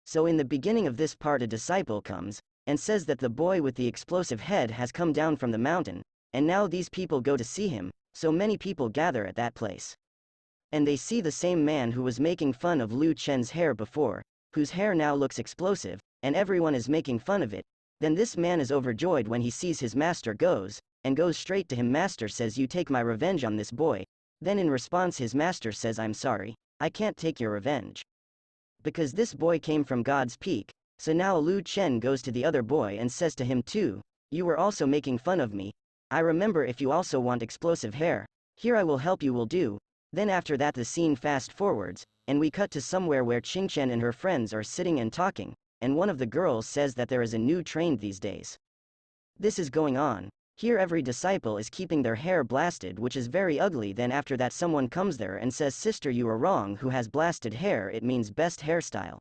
So in the beginning of this part a disciple comes, and says that the boy with the explosive head has come down from the mountain, and now these people go to see him, so many people gather at that place. And they see the same man who was making fun of Lu Chen's hair before, whose hair now looks explosive, and everyone is making fun of it. Then this man is overjoyed when he sees his master goes straight to him. Master says, you take my revenge on this boy. Then in response his master says, I'm sorry, I can't take your revenge. Because this boy came from God's peak. So now Lu Chen goes to the other boy and says to him too, you were also making fun of me. I remember, if you also want explosive hair, here I will help you, will do. Then after that the scene fast forwards, and we cut to somewhere where Qingchen and her friends are sitting and talking, and one of the girls says that there is a new trend these days. This is going on. Here every disciple is keeping their hair blasted, which is very ugly. Then after that someone comes there and says, sister, you are wrong, who has blasted hair, it means best hairstyle.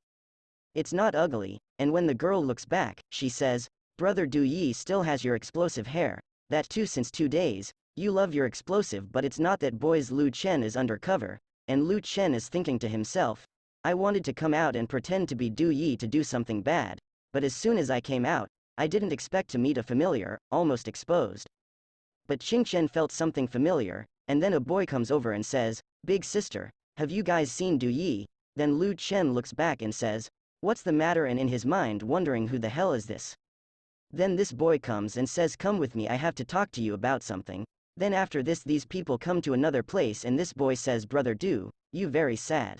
It's not ugly. And when the girl looks back, she says, brother Du Yi still has your explosive hair, that too since 2 days, you love your explosive. But it's not that boys. Lu Chen is undercover, and Lu Chen is thinking to himself, I wanted to come out and pretend to be Du Yi to do something bad, but as soon as I came out, I didn't expect to meet a familiar, almost exposed. But Qingchen felt something familiar, and then a boy comes over and says, big sister, have you guys seen Du Yi? Then Lu Chen looks back and says, what's the matter? And in his mind wondering, who the hell is this? Then this boy comes and says, come with me, I have to talk to you about something. Then after this these people come to another place and this boy says, brother Du, you very sad.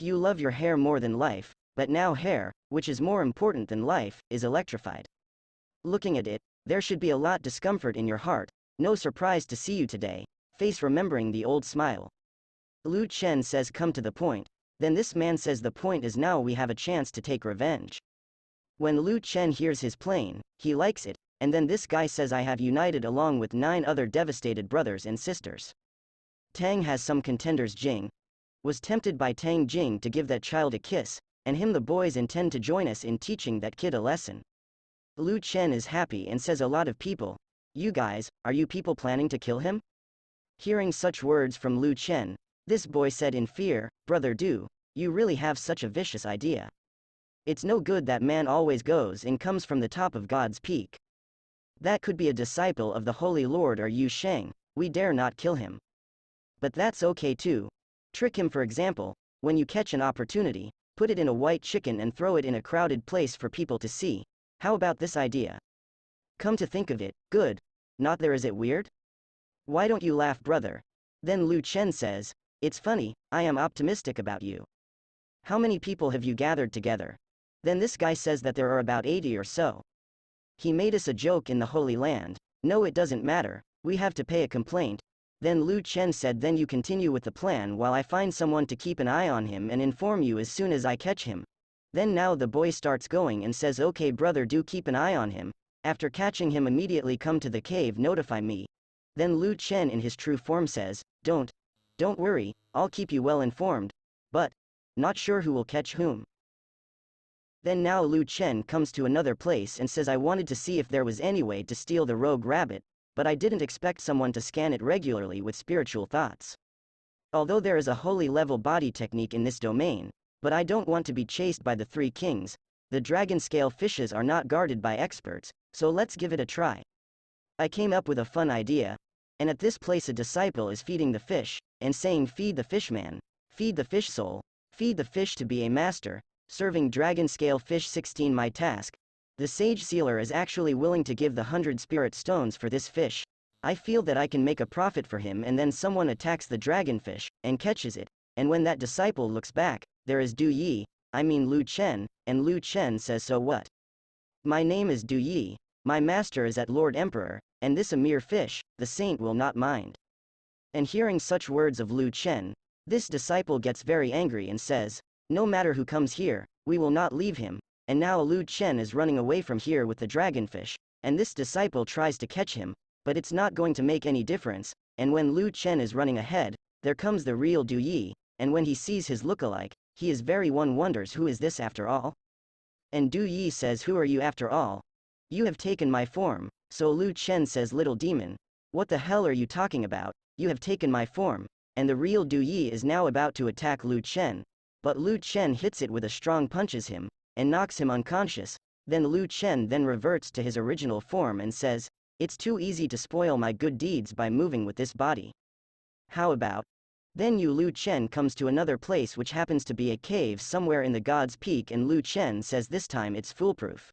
You love your hair more than life, but now hair, which is more important than life, is electrified. Looking at it, there should be a lot discomfort in your heart. No surprise to see you today. Face remembering the old smile. Lu Chen says, come to the point. Then this man says, the point is now we have a chance to take revenge. When Lu Chen hears his plan, he likes it, and then this guy says, I have united along with 9 other devastated brothers and sisters. Tang has some contenders. Jing was tempted by Tang Jing to give that child a kiss, and him the boys intend to join us in teaching that kid a lesson. Lu Chen is happy and says, a lot of people. You guys, are you people planning to kill him? Hearing such words from Lu Chen, this boy said in fear, brother Du, you really have such a vicious idea. It's no good, that man always goes and comes from the top of God's peak. That could be a disciple of the Holy Lord or Yu Sheng, we dare not kill him. But that's okay too. Trick him, for example, when you catch an opportunity, put it in a white chicken and throw it in a crowded place for people to see. How about this idea? Come to think of it, good. Not there, is it weird? Why don't you laugh, brother? Then Lu Chen says, it's funny, I am optimistic about you. How many people have you gathered together? Then this guy says that there are about 80 or so. He made us a joke in the Holy Land. No, it doesn't matter, we have to pay a complaint. Then Lu Chen said, then you continue with the plan while I find someone to keep an eye on him and inform you as soon as I catch him. Then now the boy starts going and says, okay brother, do keep an eye on him. After catching him, immediately come to the cave, notify me. Then Lu Chen in his true form says, don't worry, I'll keep you well informed. But not sure who will catch whom. Then now Lu Chen comes to another place and says, I wanted to see if there was any way to steal the rogue rabbit, but I didn't expect someone to scan it regularly with spiritual thoughts. Although there is a holy level body technique in this domain, but I don't want to be chased by the 3 kings. The dragon scale fishes are not guarded by experts, so let's give it a try. I came up with a fun idea. And at this place a disciple is feeding the fish, and saying, feed the fish man, feed the fish soul, feed the fish to be a master, serving dragon scale fish 16 my task. The sage sealer is actually willing to give the 100 spirit stones for this fish. I feel that I can make a profit for him. And then someone attacks the dragonfish, and catches it, and when that disciple looks back, there is Du Yi, I mean Lu Chen, and Lu Chen says, so what? My name is Du Yi, my master is at Lord Emperor, and this a mere fish, the saint will not mind. And hearing such words of Lu Chen, this disciple gets very angry and says, no matter who comes here, we will not leave him. And now Lu Chen is running away from here with the dragonfish, and this disciple tries to catch him, but it's not going to make any difference. And when Lu Chen is running ahead, there comes the real Du Yi, and when he sees his lookalike, he is very one wonders, who is this after all? And Du Yi says, who are you after all? You have taken my form. So Lu Chen says, little demon, what the hell are you talking about? You have taken my form. And the real Du Yi is now about to attack Lu Chen. but Lu Chen hits it with a strong punches him, and knocks him unconscious. Then Lu Chen then reverts to his original form and says, "It's too easy to spoil my good deeds by moving with this body. How about?" Then Lu Chen comes to another place which happens to be a cave somewhere in the God's Peak, and Lu Chen says this time it's foolproof.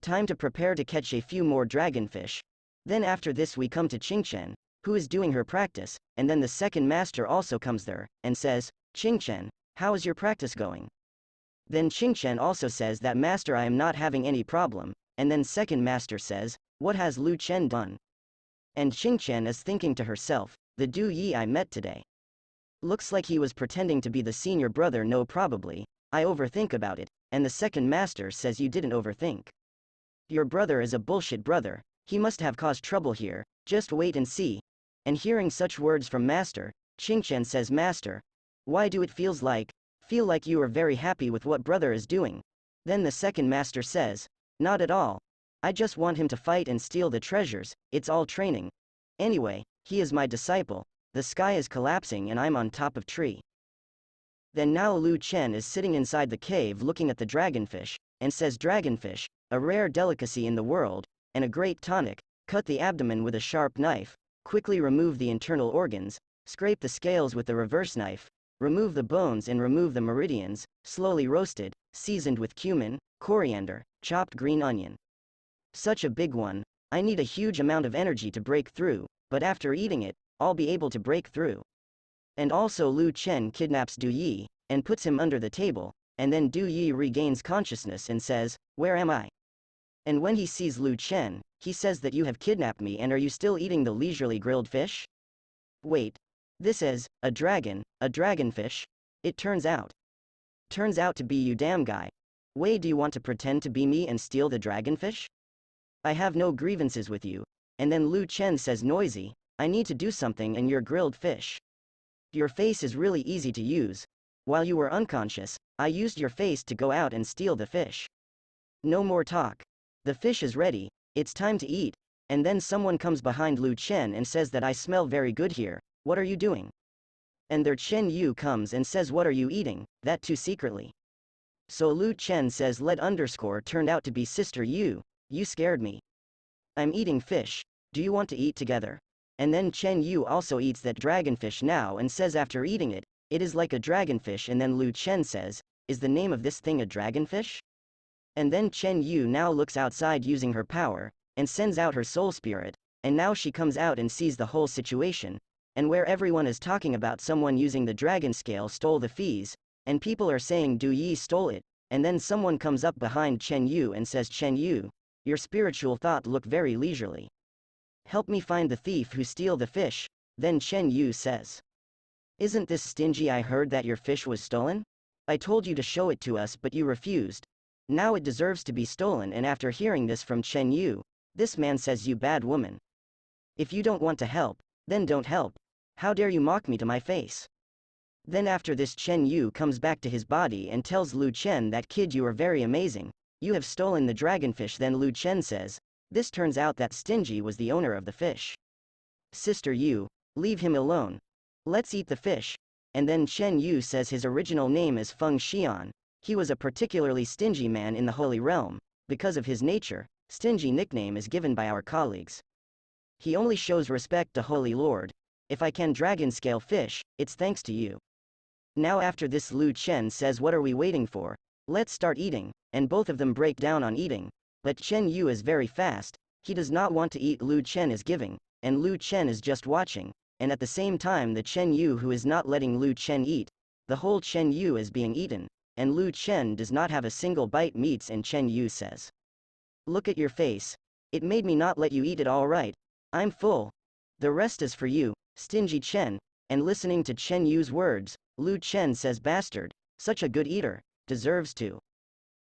Time to prepare to catch a few more dragonfish. Then after this we come to Qingchen, who is doing her practice, and then the second master also comes there, and says, "Qingchen, how is your practice going?" Then Qingchen also says that, "Master, I am not having any problem," and then second master says, "What has Lu Chen done?" And Qingchen is thinking to herself, "The Du Yi I met today. Looks like he was pretending to be the senior brother. No, probably, I overthink about it." And the second master says, "You didn't overthink. Your brother is a bullshit brother, he must have caused trouble here, just wait and see." And hearing such words from master, Qingchen says, "Master, why do it feel like you are very happy with what brother is doing?" Then the second master says, "Not at all. I just want him to fight and steal the treasures, it's all training. Anyway, he is my disciple. The sky is collapsing and I'm on top of tree." Then now Lu Chen is sitting inside the cave looking at the dragonfish, and says, "Dragonfish, a rare delicacy in the world, and a great tonic. Cut the abdomen with a sharp knife, quickly remove the internal organs, scrape the scales with the reverse knife, remove the bones and remove the meridians, slowly roasted, seasoned with cumin, coriander, chopped green onion. Such a big one, I need a huge amount of energy to break through, but after eating it, I'll be able to break through." And also Lu Chen kidnaps Du Yi, and puts him under the table, and then Du Yi regains consciousness and says, "Where am I?" And when he sees Lu Chen, he says that, "You have kidnapped me, and are you still eating the leisurely grilled fish? Wait. This is a dragonfish? It turns out to be you, damn guy. Wait, do you want to pretend to be me and steal the dragonfish? I have no grievances with you." And then Lu Chen says, "Noisy, I need to do something and your grilled fish. Your face is really easy to use. While you were unconscious, I used your face to go out and steal the fish. No more talk. The fish is ready, it's time to eat." And then someone comes behind Lu Chen and says that, "I smell very good here, what are you doing?" And there Chen Yu comes and says, "What are you eating, that too secretly?" So Lu Chen says, "Turned out to be Sister Yu, you scared me. I'm eating fish, do you want to eat together?" And then Chen Yu also eats that dragonfish now and says after eating it, "It is like a dragonfish." And then Lu Chen says, "Is the name of this thing a dragonfish?" And then Chen Yu now looks outside using her power, and sends out her soul spirit, and now she comes out and sees the whole situation, and where everyone is talking about someone using the dragon scale stole the fees, and people are saying Du Yi stole it, and then someone comes up behind Chen Yu and says, "Chen Yu, your spiritual thought look very leisurely. Help me find the thief who steal the fish." Then Chen Yu says, "Isn't this stingy? I heard that your fish was stolen. I told you to show it to us but you refused. Now it deserves to be stolen." And after hearing this from Chen Yu, this man says, "You bad woman. If you don't want to help, then don't help. How dare you mock me to my face?" Then after this Chen Yu comes back to his body and tells Lu Chen that, "Kid, you are very amazing. You have stolen the dragonfish." Then Lu Chen says, "This turns out that Stingy was the owner of the fish. Sister Yu, leave him alone. Let's eat the fish." And then Chen Yu says his original name is Feng Xian. He was a particularly stingy man in the Holy Realm. Because of his nature, Stingy nickname is given by our colleagues. He only shows respect to Holy Lord. If I can dragon scale fish, it's thanks to you. Now after this Lu Chen says, "What are we waiting for? Let's start eating." And both of them break down on eating. But Chen Yu is very fast, he does not want to eat. Lu Chen is giving, and Lu Chen is just watching, and at the same time the Chen Yu who is not letting Lu Chen eat. The whole Chen Yu is being eaten, and Lu Chen does not have a single bite meats, and Chen Yu says, "Look at your face. It made me not let you eat it. All right. I'm full. The rest is for you, stingy Chen." And listening to Chen Yu's words, Lu Chen says, "Bastard, such a good eater, deserves to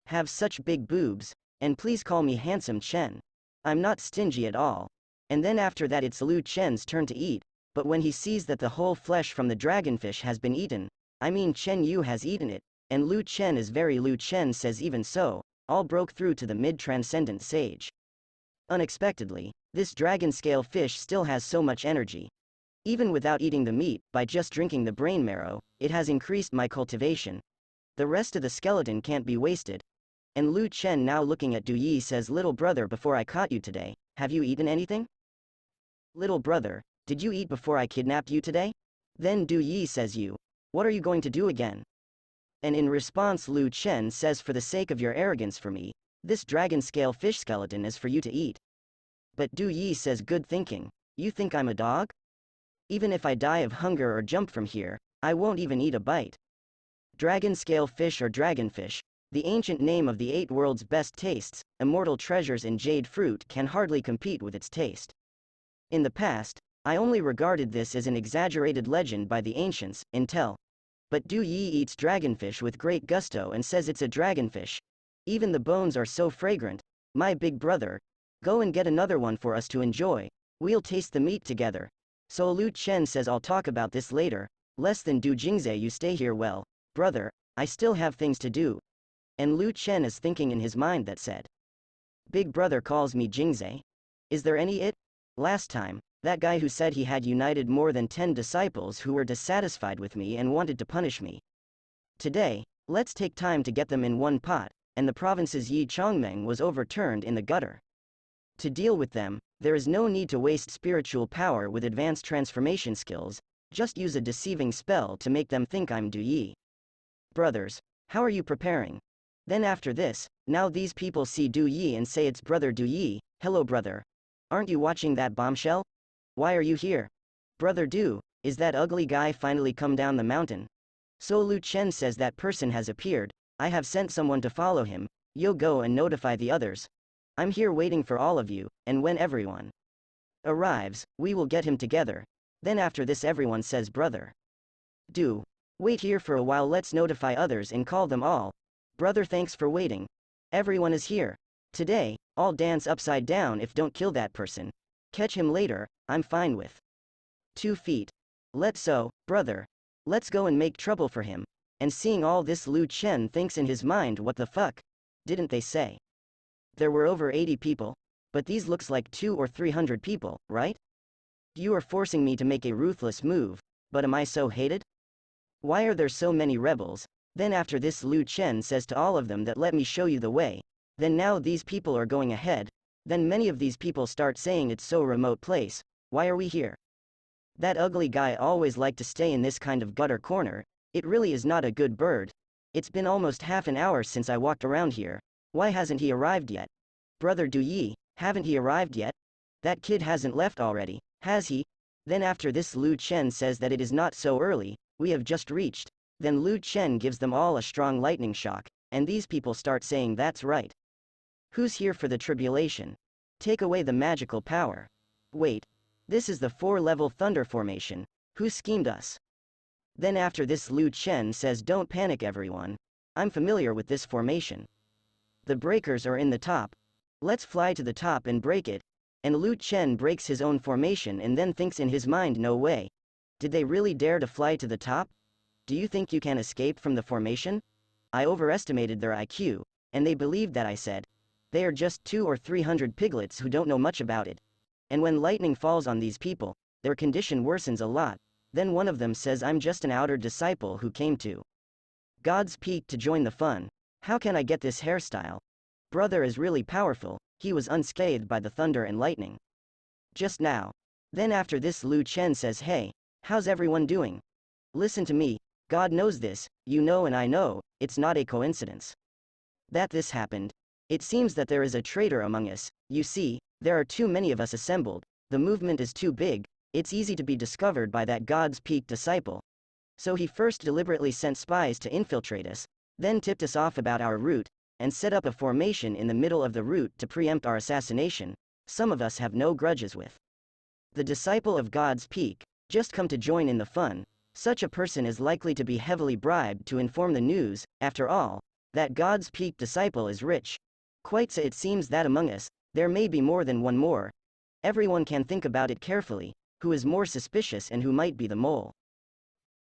have such big boobs, and please call me handsome Chen. I'm not stingy at all." And then after that it's Lu Chen's turn to eat, but when he sees that the whole flesh from the dragonfish has been eaten, I mean Chen Yu has eaten it, and Lu Chen is very Lu Chen says, "Even so, all broke through to the mid-transcendent sage. Unexpectedly, this dragon scale fish still has so much energy. Even without eating the meat, by just drinking the brain marrow, it has increased my cultivation. The rest of the skeleton can't be wasted. And Lu Chen, now looking at Du Yi, says, little brother, before I caught you today, have you eaten anything? Little brother, did you eat before I kidnapped you today? Then Du Yi says, what are you going to do again? And in response, Lu Chen says, for the sake of your arrogance for me, this dragon scale fish skeleton is for you to eat. But Du Yi says, good thinking. You think I'm a dog? Even if I die of hunger or jump from here, I won't even eat a bite. Dragon scale fish or dragonfish, the ancient name of the 8 world's best tastes, immortal treasures in jade fruit, can hardly compete with its taste. In the past, I only regarded this as an exaggerated legend by the ancients, until. But Du Yi eats dragonfish with great gusto and says it's a dragonfish. Even the bones are so fragrant. My big brother, go and get another one for us to enjoy. We'll taste the meat together. So Lu Chen says, I'll talk about this later. Less than Du Jingze, you stay here. Well, brother, I still have things to do. And Lu Chen is thinking in his mind that said, big brother calls me Jingze. Is there any it? Last time, that guy who said he had united more than 10 disciples who were dissatisfied with me and wanted to punish me. Today, let's take time to get them in one pot, and the province's Yi Chongmeng was overturned in the gutter. To deal with them, there is no need to waste spiritual power with advanced transformation skills, just use a deceiving spell to make them think I'm Du Yi. Brothers, how are you preparing? Then after this, now these people see Du Yi and say, it's brother Du Yi. Hello brother. Aren't you watching that bombshell? Why are you here? Brother Du, is that ugly guy finally come down the mountain? So Lu Chen says, that person has appeared. I have sent someone to follow him. You'll go and notify the others. I'm here waiting for all of you, and when everyone arrives, we will get him together. Then after this everyone says, brother Du, wait here for a while, let's notify others and call them all. Brother, thanks for waiting. Everyone is here. Today, I'll dance upside down if don't kill that person. Catch him later, I'm fine with 2 feet. Brother. Let's go and make trouble for him. And seeing all this, Lu Chen thinks in his mind, what the fuck? Didn't they say there were over 80 people? But these looks like 200 or 300 people, right? You are forcing me to make a ruthless move, but am I so hated? Why are there so many rebels? Then after this Lu Chen says to all of them that let me show you the way. Then now these people are going ahead. Then many of these people start saying, it's so remote place, why are we here? That ugly guy always liked to stay in this kind of gutter corner. It really is not a good bird. It's been almost half an hour since I walked around here. Why hasn't he arrived yet? Brother Du Yi, haven't he arrived yet? That kid hasn't left already, has he? Then after this Lu Chen says that it is not so early, we have just reached. Then Lu Chen gives them all a strong lightning shock, and these people start saying, that's right. Who's here for the tribulation? Take away the magical power. Wait. This is the 4-level thunder formation. Who schemed us? Then after this Lu Chen says, don't panic everyone. I'm familiar with this formation. The breakers are in the top. Let's fly to the top and break it. And Lu Chen breaks his own formation and then thinks in his mind, no way. Did they really dare to fly to the top? Do you think you can escape from the formation? I overestimated their IQ, and they believed that I said. They are just 200 or 300 piglets who don't know much about it. And when lightning falls on these people, their condition worsens a lot. Then one of them says, I'm just an outer disciple who came to God's Peak to join the fun. How can I get this hairstyle? Brother is really powerful. He was unscathed by the thunder and lightning just now. Then after this Lu Chen says, hey, how's everyone doing? Listen to me. God knows this, you know, and I know, it's not a coincidence that this happened. It seems that there is a traitor among us. You see, there are too many of us assembled. The movement is too big. It's easy to be discovered by that God's Peak disciple. So he first deliberately sent spies to infiltrate us, then tipped us off about our route, and set up a formation in the middle of the route to preempt our assassination. Some of us have no grudges with the disciple of God's Peak, just come to join in the fun. Such a person is likely to be heavily bribed to inform the news. After all, that God's Peak disciple is rich. Quite so. It seems that among us, there may be more than one more. Everyone can think about it carefully, who is more suspicious and who might be the mole.